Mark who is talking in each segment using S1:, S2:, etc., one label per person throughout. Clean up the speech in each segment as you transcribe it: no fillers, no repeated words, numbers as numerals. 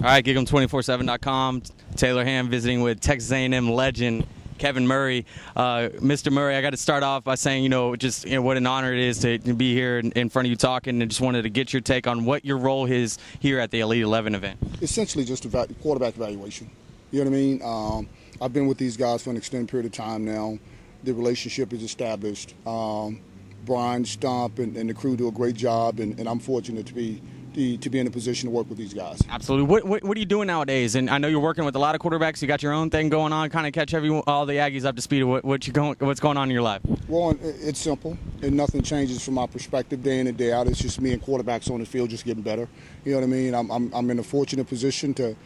S1: All right, gig'em247.com. Taylor Ham visiting with Texas A&M legend Kevin Murray. Mr. Murray, I got to start off by saying, what an honor it is to be here in front of you talking, and just wanted to get your take on what your role is here at the Elite 11 event.
S2: Essentially just a quarterback evaluation. You know what I mean? I've been with these guys for an extended period of time now. The relationship is established. Brian, Stump, and the crew do a great job, and I'm fortunate to be in a position to work with these guys.
S1: Absolutely. What are you doing nowadays? And I know you're working with a lot of quarterbacks. You got your own thing going on. Kind of catch all the Aggies up to speed of what's going on in your life.
S2: Well, it's simple, and nothing changes from my perspective day in and day out. It's just me and quarterbacks on the field just getting better. You know what I mean? I'm in a fortunate position to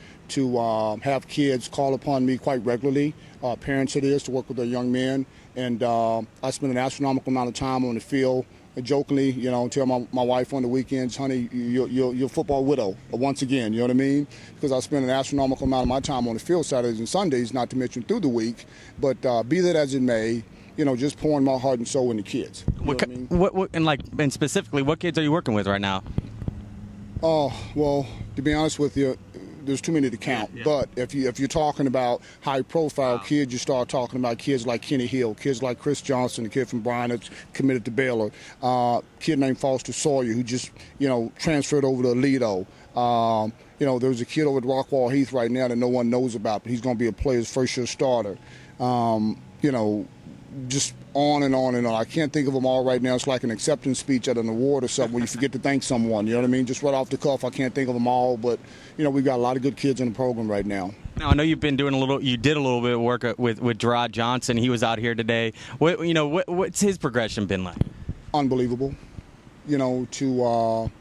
S2: have kids call upon me quite regularly, parents it is, to work with their young men. And I spend an astronomical amount of time on the field. Jokingly, tell my wife on the weekends, honey, you're a football widow, once again, you know what I mean? Because I spend an astronomical amount of my time on the field Saturdays and Sundays, not to mention through the week. But be that as it may, just pouring my heart and soul into kids.
S1: And specifically, what kids are you working with right now?
S2: Oh, well, to be honest with you, there's too many to count. Yeah. But if you're talking about high-profile kids, you start talking about kids like Kenny Hill, kids like Chris Johnson, the kid from Bryan that's committed to Baylor, kid named Foster Sawyer who just transferred over to Aledo. There's a kid over at Rockwall Heath right now that no one knows about, but he's going to be a player's first-year starter. Just on and on and on. I can't think of them all right now. It's like an acceptance speech at an award or something where you forget to thank someone. You know what I mean? Just right off the cuff, I can't think of them all. But, we've got a lot of good kids in the program right now.
S1: Now, I know you did a little bit of work with Jerrod John. He was out here today. What's his progression been like?
S2: Unbelievable. To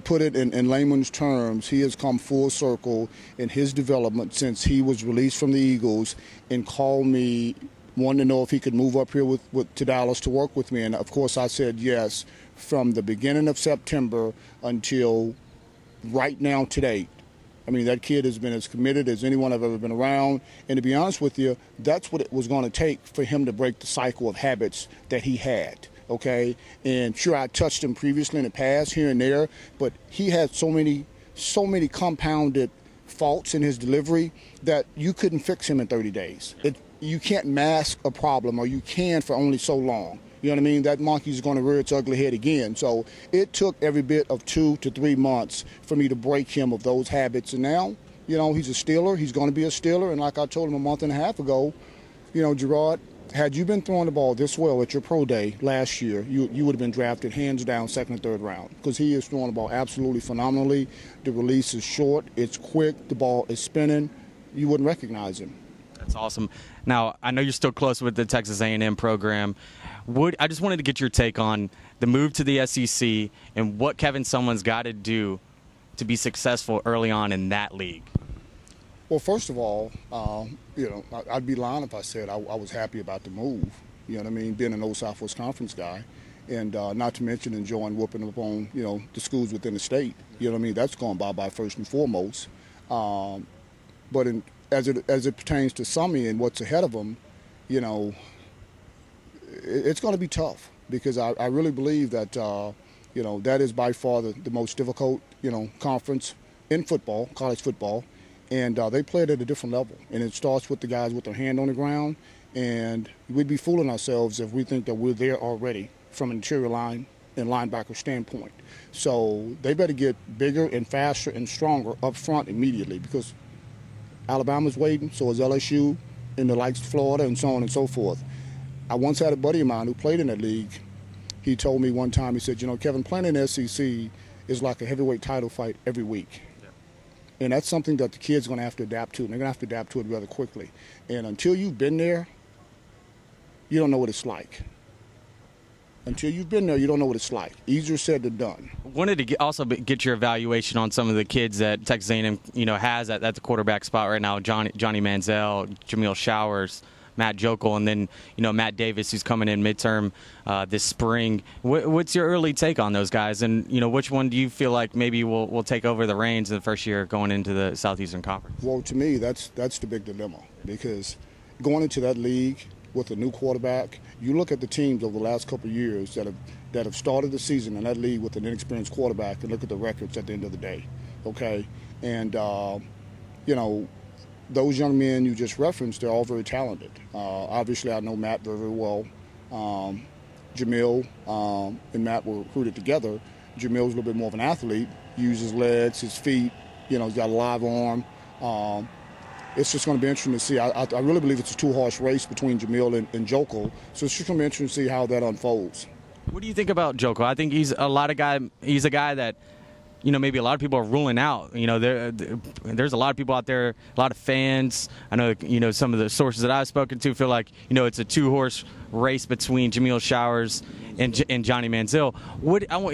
S2: put it in layman's terms, he has come full circle in his development since he was released from the Eagles and called me, wanted to know if he could move up here to Dallas to work with me. And, of course, I said yes from the beginning of September until right now today. I mean, that kid has been as committed as anyone I've ever been around. And to be honest with you, that's what it was going to take for him to break the cycle of habits that he had. Okay? And sure, I touched him previously in the past here and there, but he had so many compounded faults in his delivery that you couldn't fix him in 30 days. You can't mask a problem, or you can for only so long. You know what I mean? That monkey's going to rear its ugly head again. So it took every bit of 2 to 3 months for me to break him of those habits. And now, he's a Steeler. He's going to be a Steeler. And like I told him a month and a half ago, Jerrod, had you been throwing the ball this well at your pro day last year, you would have been drafted hands down second or third round, because he is throwing the ball absolutely phenomenally. The release is short. It's quick. The ball is spinning. You wouldn't recognize him.
S1: That's awesome. Now, I know you're still close with the Texas A&M program. I just wanted to get your take on the move to the SEC and what Kevin Sumlin's got to do to be successful early on in that league.
S2: Well, first of all, I'd be lying if I said I was happy about the move. You know what I mean? Being an old Southwest Conference guy, and not to mention enjoying whooping up on, the schools within the state. You know what I mean? That's going by first and foremost. But as it pertains to Summy and what's ahead of him, it's going to be tough, because I really believe that, that is by far the most difficult, conference in football, college football. And they play it at a different level. And it starts with the guys with their hand on the ground. And we'd be fooling ourselves if we think that we're there already from an interior line and linebacker standpoint. So they better get bigger and faster and stronger up front immediately, because Alabama's waiting, so is LSU, and the likes of Florida, and so on and so forth. I once had a buddy of mine who played in that league. He told me one time, he said, Kevin, playing in the SEC is like a heavyweight title fight every week. And that's something that the kids are going to have to adapt to, and they're going to have to adapt to it rather quickly. And until you've been there, you don't know what it's like. Until you've been there, you don't know what it's like. Easier said than done.
S1: Wanted to get your evaluation on some of the kids that Texas A&M, has at the quarterback spot right now. Johnny Manziel, Jameel Showers, Matt Jokel, and then Matt Davis, who's coming in midterm this spring. What's your early take on those guys, and which one do you feel like maybe will take over the reins in the first year going into the Southeastern Conference?
S2: Well, to me, that's the big dilemma, because going into that league with a new quarterback, you look at the teams over the last couple of years that have started the season in that league with an inexperienced quarterback, and look at the records at the end of the day. Okay, And, you know, those young men you just referenced, they're all very talented. Obviously, I know Matt very, very well. Jamil and Matt were recruited together. Jamil's a little bit more of an athlete, uses legs, his feet, you know, he's got a live arm. It's just going to be interesting to see. I really believe it's a two-horse race between Jamil and Joko, so it's just going to be interesting to see how that unfolds.
S1: What do you think about Joko? I think he's a guy that, you know, maybe a lot of people are ruling out. You know, there's a lot of people out there, a lot of fans. I know, you know, some of the sources that I've spoken to feel like, you know, it's a two-horse race between Jamil Showers and Johnny Manziel.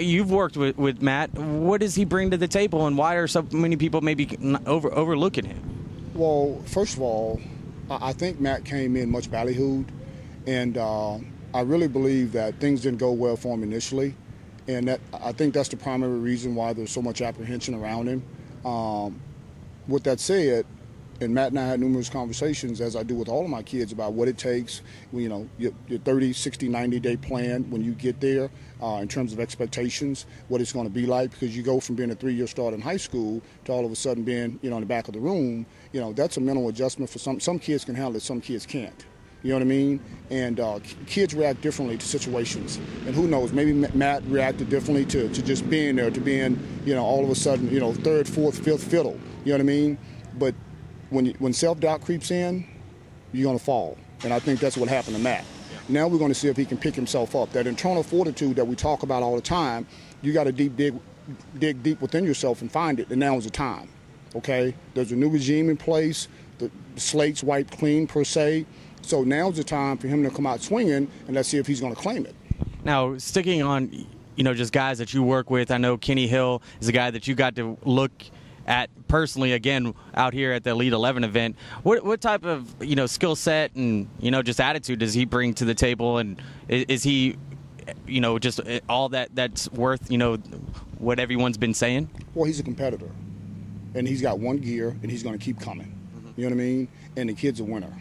S1: You've worked with Matt. What does he bring to the table, and why are so many people maybe overlooking him?
S2: Well, first of all, I think Matt came in much ballyhooed, and I really believe that things didn't go well for him initially. And I think that's the primary reason why there's so much apprehension around him. With that said, and Matt and I had numerous conversations, as I do with all of my kids, about what it takes, you know, your 30, 60, 90-day plan when you get there in terms of expectations, what it's going to be like, because you go from being a 3-year start in high school to all of a sudden being, you know, in the back of the room. You know, that's a mental adjustment for some kids can handle it, some kids can't. You know what I mean? And kids react differently to situations. And who knows, maybe Matt reacted differently to just being there, to being, you know, all of a sudden, you know, third, fourth, fifth fiddle. You know what I mean? But when self-doubt creeps in, you're going to fall. And I think that's what happened to Matt. Now we're going to see if he can pick himself up. That internal fortitude that we talk about all the time, you got to dig deep within yourself and find it. And now is the time. Okay? There's a new regime in place. The slate's wiped clean, per se. So now's the time for him to come out swinging, and let's see if he's going to claim it.
S1: Now, sticking on, you know, just guys that you work with, I know Kenny Hill is a guy that you got to look at personally, again, out here at the Elite 11 event. What type of, you know, skill set and, you know, just attitude does he bring to the table? And is he, you know, just all that's worth, you know, what everyone's been saying?
S2: Well, he's a competitor, and he's got one gear, and he's going to keep coming. You know what I mean? And the kid's a winner.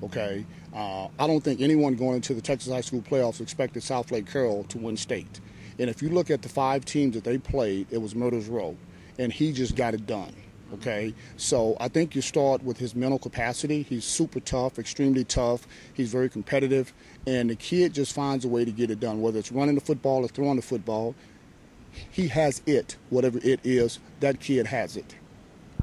S2: Okay, I don't think anyone going into the Texas high school playoffs expected South Lake Carroll to win state. And if you look at the 5 teams that they played, it was Murder's Row, and he just got it done. Okay, so I think you start with his mental capacity. He's super tough, extremely tough. He's very competitive, and the kid just finds a way to get it done, whether it's running the football or throwing the football. He has it, whatever it is. That kid has it.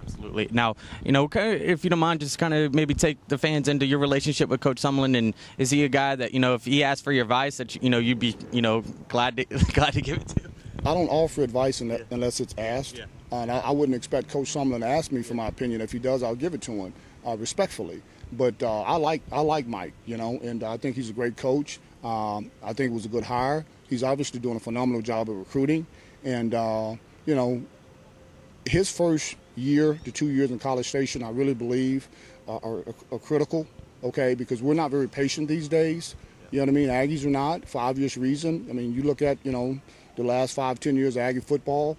S1: Absolutely. Now, you know, if you don't mind, just kind of maybe take the fans into your relationship with Coach Sumlin, and is he a guy that, you know, if he asked for your advice, that, you know, you'd be, you know, glad to give it to him?
S2: I don't offer advice unless it's asked. Yeah. And I wouldn't expect Coach Sumlin to ask me for my opinion. If he does, I'll give it to him respectfully. But I like Mike, you know, and I think he's a great coach. I think it was a good hire. He's obviously doing a phenomenal job of recruiting. And, you know, his first year to 2 years in College Station, I really believe, are critical, okay, because we're not very patient these days. You know what I mean? Aggies are not, for obvious reason. I mean, you look at, you know, the last 5-10 years of Aggie football,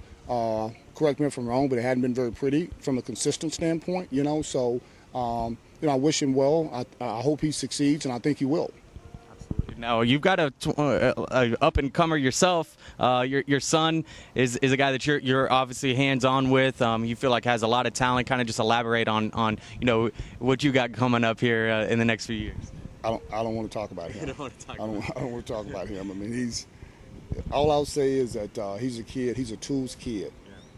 S2: correct me if I'm wrong, but it hadn't been very pretty from a consistent standpoint, you know. So, you know, I wish him well. I hope he succeeds, and I think he will.
S1: Now, you've got a up-and-comer yourself. Your son is a guy that you're obviously hands-on with. You feel like has a lot of talent. Kind of just elaborate on you know, what you got coming up here in the next few years.
S2: I don't want to talk about him.
S1: I don't want to talk
S2: about him. I mean, all I'll say is that he's a kid. He's a tools kid.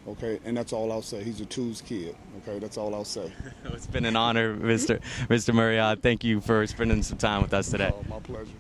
S2: Okay, and that's all I'll say. He's a tools kid. Okay, that's all I'll say.
S1: It's been an honor, Mr. Murray. Thank you for spending some time with us today.
S2: My pleasure.